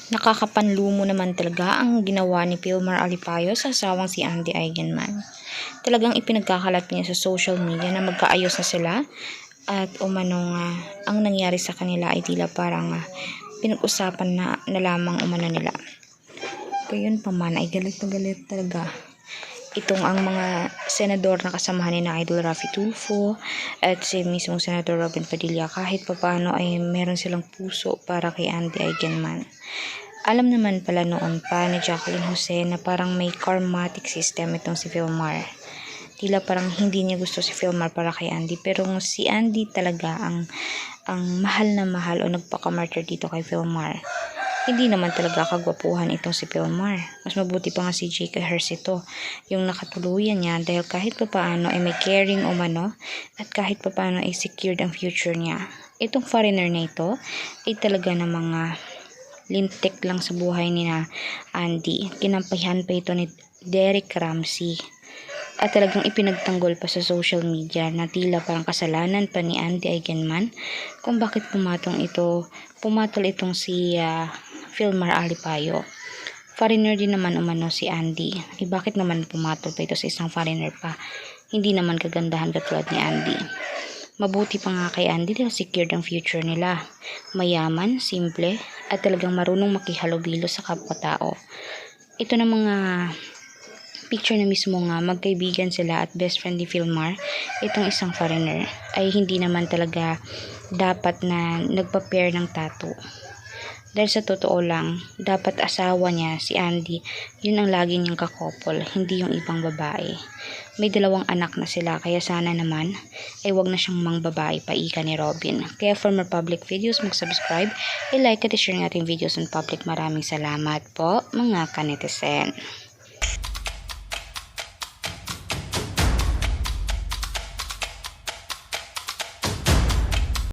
Nakakapanlumo naman talaga ang ginawa ni Vilmar Alipayo sa asawang si Andy Eigenman. Talagang ipinagkakalat niya sa social media na magkaayos na sila at umanong ang nangyari sa kanila ay tila parang pinag-usapan na lamang umano nila. Gayun pa man ay galit na galit talaga itong ang mga senador na kasamahan ni na Idol Raffy Tulfo at si mismong Senador Robin Padilla, kahit papaano ay meron silang puso para kay Andy Eigenman. Alam naman pala noon pa ni Jacqueline Jose na parang may karmatic system itong si Vilmar. Tila parang hindi niya gusto si Vilmar para kay Andy, pero si Andy talaga ang mahal na mahal o nagpakamartyr dito kay Vilmar. Hindi naman talaga kagwapuhan itong si Vilmar. Mas mabuti pa nga si J.K. Hercito yung nakatuluyan niya, dahil kahit papaano ay may caring umano at kahit papaano ay secured ang future niya. Itong foreigner na ito ay talaga na mga lintik lang sa buhay ni na Andy. Kinampihan pa ito ni Derek Ramsey at talagang ipinagtanggol pa sa social media na tila parang kasalanan pa ni Andy Eigenman kung bakit pumatol itong si Vilmar Alipayo. Foreigner din naman umano si Andy. Bakit naman pumatol pa ito sa isang foreigner pa? Hindi naman kagandahan katulad ni Andy. Mabuti pa nga kay Andy dahil secured ang future nila. Mayaman, simple, at talagang marunong makihalubilo sa kapwa-tao. Ito na mga picture na mismo nga magkaibigan sila at best friend ni Vilmar, itong isang foreigner, ay hindi naman talaga dapat na nagpa-pair ng tattoo. Dahil sa totoo lang, dapat asawa niya, si Andy, yun ang lagi niyang kakopol, hindi yung ibang babae. May 2 anak na sila, kaya sana naman ay wag na siyang mangbabae pa ika ni Robin. Kaya for more public videos, mag-subscribe, i-like at i-share ng ating videos on public. Maraming salamat po mga kanetizen.